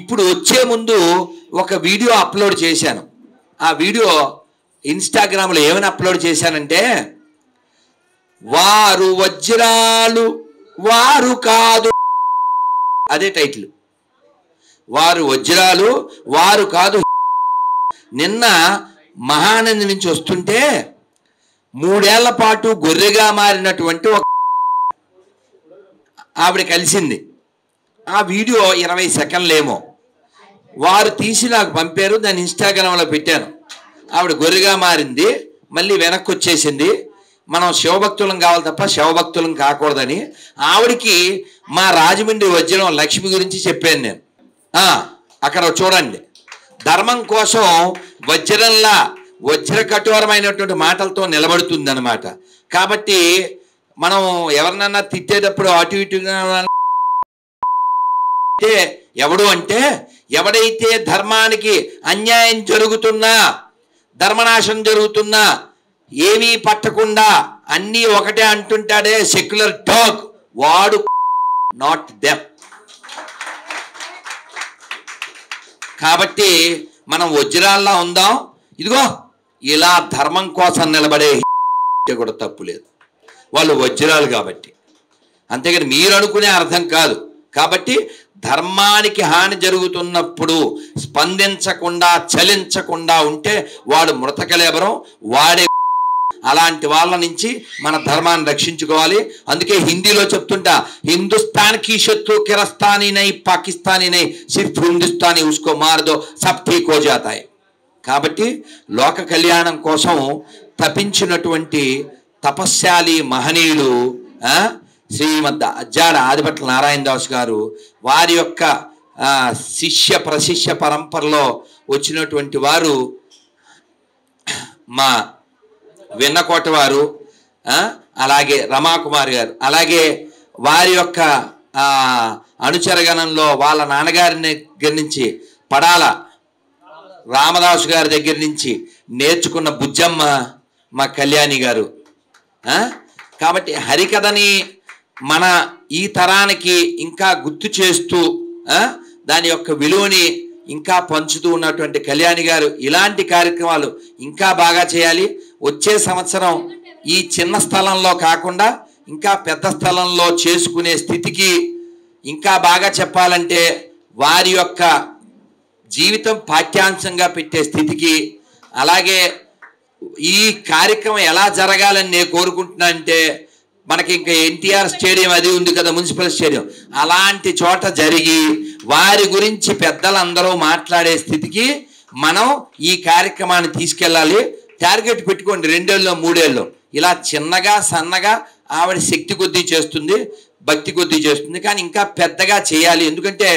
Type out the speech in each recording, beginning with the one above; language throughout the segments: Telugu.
ఇప్పుడు వచ్చే ముందు ఒక వీడియో అప్లోడ్ చేశాను. ఆ వీడియో ఇన్స్టాగ్రామ్లో ఏమైనా అప్లోడ్ చేశానంటే, వారు వజ్రాలు వారు కాదు, అదే టైటిల్. వారు వజ్రాలు వారు కాదు. నిన్న మహానంది నుంచి వస్తుంటే 3 ఏళ్ల పాటు గొర్రెగా మారినటువంటి ఒక ఆవిడ కలిసింది. ఆ వీడియో 20 సెకండ్లేమో వారు తీసి నాకు పంపారు. దాన్ని ఇన్స్టాగ్రామ్లో పెట్టాను. ఆవిడ గొర్రెగా మారింది, మళ్ళీ వెనక్కి వచ్చేసింది. మనం శివభక్తులం కావాలి తప్ప శివభక్తులం కాకూడదని ఆవిడికి మా రాజమండ్రి వజ్రం లక్ష్మి గురించి చెప్పాను నేను. అక్కడ చూడండి, ధర్మం కోసం వజ్రంలా వజ్ర కఠోరమైనటువంటి మాటలతో నిలబడుతుంది అన్నమాట. కాబట్టి మనం ఎవరినన్నా తిట్టేటప్పుడు అటు ఇటుగా ఎవడు అంటే, ఎవడైతే ధర్మానికి అన్యాయం జరుగుతున్నా, ధర్మనాశనం జరుగుతున్నా ఏమీ పట్టకుండా అన్నీ ఒకటే అంటుంటాడే సెక్యులర్ డాగ్, వాడు నాట్ దెమ్. కాబట్టి మనం వజ్రాల్లా ఉందాం. ఇదిగో ఇలా ధర్మం కోసం నిలబడే కూడా తప్పు లేదు, వాళ్ళు వజ్రాలు కాబట్టి. అంతేగాని మీరు అనుకునే అర్థం కాదు. కాబట్టి ధర్మానికి హాని జరుగుతున్నప్పుడు స్పందించకుండా చలించకుండా ఉంటే వాడు మృతకలేబరం, వాడే. అలాంటి వాళ్ళ నుంచి మన ధర్మాన్ని రక్షించుకోవాలి. అందుకే హిందీలో చెప్తుంటా, హిందుస్థాన్ కి శత్రు కిరస్తానీ నై పాకిస్తానీ నై సిర్ఫ్ హిందుస్థానీ ఉస్కో మార్ దో సబ్ ఠీక్ హో జాతా హై. కాబట్టి లోక కళ్యాణం కోసం తపించినటువంటి తపస్శాలి మహనీయులు శ్రీమద్ అజ్జాడ ఆదిభట్ల నారాయణ దాస్ గారు, వారి యొక్క శిష్య ప్రశిష్య పరంపరలో వచ్చినటువంటి వారు మా వెన్నకోట వారు, అలాగే రమాకుమారి గారు, అలాగే వారి యొక్క అనుచరగణంలో వాళ్ళ నాన్నగారి దగ్గర నుంచి పడాల రామదాసు గారి దగ్గర నుంచి నేర్చుకున్న బుజ్జమ్మ మా కళ్యాణి గారు. కాబట్టి హరికథని మన ఈ తరానికి ఇంకా గుర్తు చేస్తూ దాని యొక్క విలువని ఇంకా పంచుతూ ఉన్నటువంటి కళ్యాణి గారు ఇలాంటి కార్యక్రమాలు ఇంకా బాగా చేయాలి. వచ్చే సంవత్సరం ఈ చిన్న స్థలంలో కాకుండా ఇంకా పెద్ద స్థలంలో చేసుకునే స్థితికి, ఇంకా బాగా చెప్పాలంటే వారి యొక్క జీవితం పాఠ్యాంశంగా పెట్టే స్థితికి, అలాగే ఈ కార్యక్రమం ఎలా జరగాలని నేను కోరుకుంటున్నా అంటే, మనకి ఇంకా ఎన్టీఆర్ స్టేడియం అది ఉంది కదా, మున్సిపల్ స్టేడియం, అలాంటి చోట జరిగి వారి గురించి పెద్దలందరూ మాట్లాడే స్థితికి మనం ఈ కార్యక్రమాన్ని తీసుకెళ్ళాలి. టార్గెట్ పెట్టుకోండి, 2 ఏళ్ళు 3 ఏళ్ళు ఇలా చిన్నగా సన్నగా ఆవిడ శక్తి కొద్దీ చేస్తుంది, భక్తి కొద్దీ చేస్తుంది. కానీ ఇంకా పెద్దగా చేయాలి. ఎందుకంటే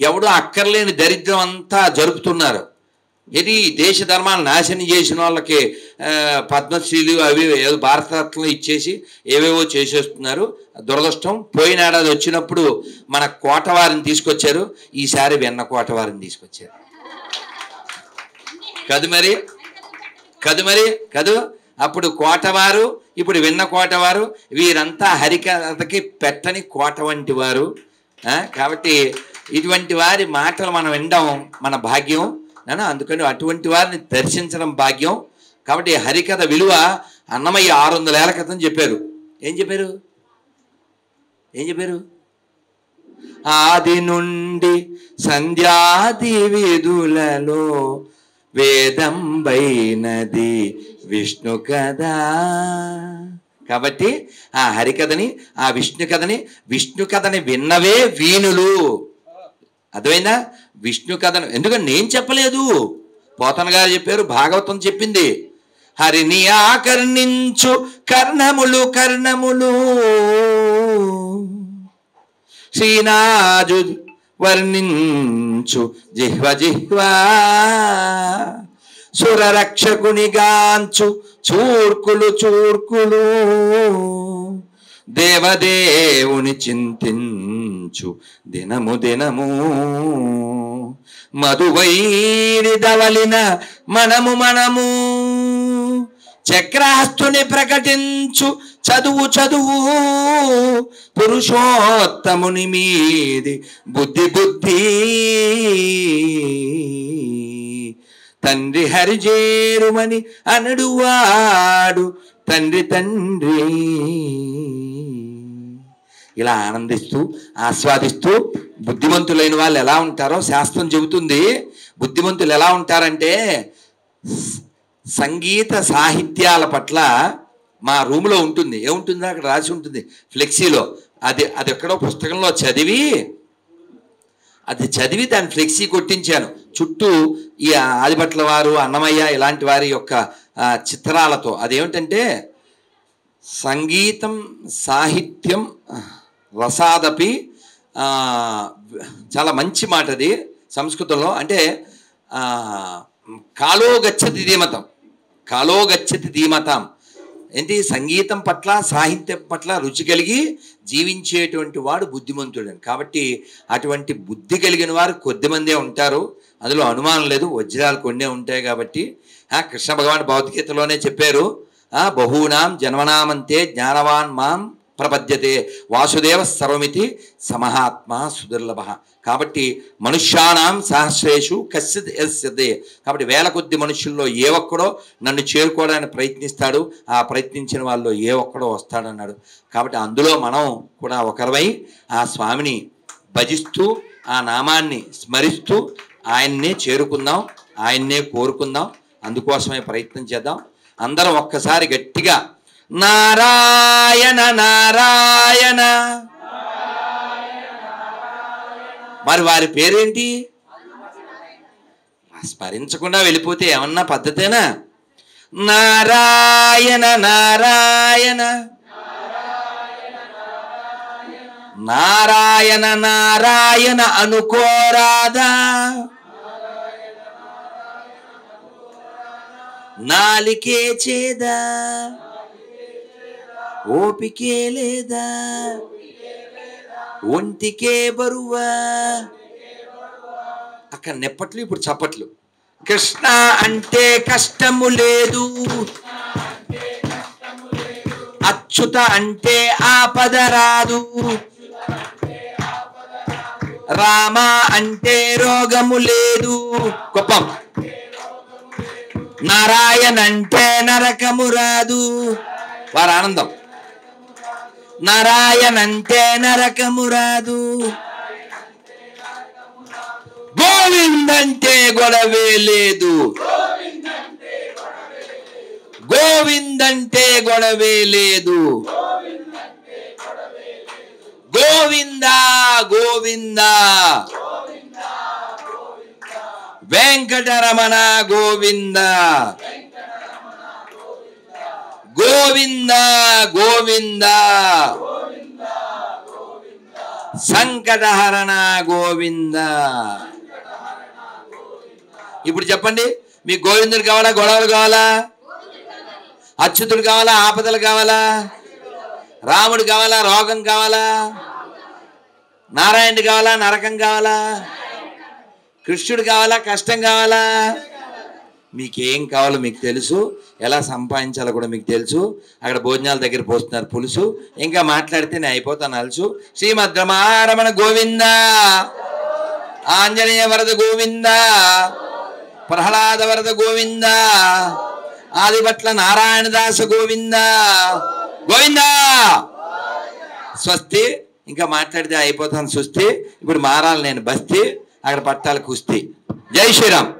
ఎవడో అక్కర్లేని దరిద్రం అంతా జరుపుతున్నారు. ఇది దేశ ధర్మాలు నాశనం చేసిన వాళ్ళకి పద్మశ్రీలు అవి ఏదో భారతరత్నం ఇచ్చేసి ఏవేవో చేసేస్తున్నారు. దురదృష్టం. పోయిన ఏడాది వచ్చినప్పుడు మన కోటవారిని తీసుకొచ్చారు, ఈసారి వెన్న కోటవారిని తీసుకొచ్చారు. కదు మరి అప్పుడు కోటవారు, ఇప్పుడు విన్న కోటవారు, వీరంతా హరికథకి పెట్టని కోట వంటి వారు. కాబట్టి ఇటువంటి వారి మాటలు మనం వినడం మన భాగ్యం. అందుకని అటువంటి వారిని దర్శించడం భాగ్యం. కాబట్టి హరికథ విలువ అన్నమయ్య 600 ఏళ్ల క్రితం చెప్పారు. ఏం చెప్పారు? ఆది నుండి సంధ్యాది విధులలో వేదంబైనది విష్ణు కథ. కాబట్టి ఆ హరికథని, ఆ విష్ణు కథని విన్నవే వీణులు. అర్థమైందా? విష్ణు కథను ఎందుకంటే నేను చెప్పలేదు, పోతన గారు చెప్పారు, భాగవతం చెప్పింది. హరిని ఆకర్ణించు కర్ణములు శ్రీనాజు వర్ణించు జిహ్వ సురరక్షకునిగాంచు చూర్కులు దేవదేవుని చింతించు దినము మధువైరి దవలిన మనము చక్రాస్తుని ప్రకటించు చదువు చదువు పురుషోత్తముని మీది బుద్ధి బుద్ధి తండ్రి హరిజేరుమని అనడువాడు తండ్రి తండ్రి. ఇలా ఆనందిస్తూ ఆస్వాదిస్తూ బుద్ధిమంతులైన వాళ్ళు ఎలా ఉంటారో శాస్త్రం చెబుతుంది. బుద్ధిమంతులు ఎలా ఉంటారంటే సంగీత సాహిత్యాల పట్ల మా రూమ్లో ఉంటుంది. ఏముంటుందో అక్కడ రాసి ఉంటుంది ఫ్లెక్సీలో. అది ఎక్కడో పుస్తకంలో చదివి దాన్ని ఫ్లెక్సీ కొట్టించాను. చుట్టూ ఈ ఆదిభట్ల వారు, అన్నమయ్య ఇలాంటి వారి యొక్క చిత్రాలతో. అదేమిటంటే సంగీతం సాహిత్యం రసాదపి, చాలా మంచి మాట అది సంస్కృతంలో. అంటే కాలో గచ్చతి ధీమతం, కాలో గచ్చతి ధీమతం. ఏంటి? సంగీతం పట్ల సాహిత్యం పట్ల రుచి కలిగి జీవించేటువంటి వాడు బుద్ధిమంతుడని. కాబట్టి అటువంటి బుద్ధి కలిగిన వారు కొద్దిమందే ఉంటారు, అందులో అనుమానం లేదు. వజ్రాలు కొన్నే ఉంటాయి. కాబట్టి కృష్ణ భగవాన్ భగవద్గీతలోనే చెప్పారు, బహూనాం జన్మనామంతే జ్ఞానవాన్ మాం ప్రపద్యతే వాసుదేవ సర్వమితి సమహాత్మ సుదుర్లభ. కాబట్టి మనుష్యానాం సహస్రేషు కశ్చిత్ యస్యతే. కాబట్టి వేల కొద్ది మనుషుల్లో ఏ ఒక్కడో నన్ను చేరుకోవడానికి ప్రయత్నిస్తాడు, ఆ ప్రయత్నించిన వాళ్ళు ఏ ఒక్కడో వస్తాడన్నాడు. కాబట్టి అందులో మనం కూడా ఒకరివై ఆ స్వామిని భజిస్తూ ఆ నామాన్ని స్మరిస్తూ ఆయన్నే చేరుకుందాం, ఆయన్నే కోరుకుందాం. అందుకోసమే ప్రయత్నం చేద్దాం. అందరం ఒక్కసారి గట్టిగా నారాయణ నారాయణ. మరి వారి పేరేంటి? స్మరించకుండా వెళ్ళిపోతే ఏమన్నా పద్ధతేనా? నారాయణ నారాయణ నారాయణ నారాయణ అనుకోరాదా? నాలికే చేదా, ఓపికే లేదా, ఒంటికే బరువా. అక్కడ నెప్పట్లు, ఇప్పుడు చప్పట్లు. కృష్ణ అంటే కష్టము లేదు, అచ్యుత అంటే ఆపద రాదు, రామ అంటే రోగము లేదు. గొప్పం. నారాయణ అంటే నరకము రాదు. వారి ఆనందం. నారాయణ అంటే నరకము రాదు. గోవిందంటే గొడవే లేదు, గోవిందంటే గొడవే లేదు. గోవింద గోవింద వెంకటరమణ గోవింద, గోవింద గోవింద సంకటహరణ గోవింద. ఇప్పుడు చెప్పండి, మీకు గోవిందుడు కావాలా, గొడవలు కావాలా? అచ్యుతుడు కావాలా, ఆపదలు కావాలా? రాముడు కావాలా, రోగం కావాలా? నారాయణుడు కావాలా, నరకం కావాలా? కృష్ణుడు కావాలా, కష్టం కావాలా? మీకేం కావాలో మీకు తెలుసు, ఎలా సంపాదించాలో కూడా మీకు తెలుసు. అక్కడ భోజనాల దగ్గర పోస్తున్నారు పులుసు. ఇంకా మాట్లాడితే నేను అయిపోతాను అలుసు. శ్రీమద్ రమణ గోవింద, ఆంజనేయ వరద గోవింద, ప్రహ్లాద వరద గోవింద, ఆదిభట్ల నారాయణదాస గోవింద గోవింద. స్వస్తి. ఇంకా మాట్లాడితే అయిపోతాను సుస్తి. ఇప్పుడు మారాలి నేను బస్తి, అక్కడ పట్టాలి కుస్తీ. జై శ్రీరామ్.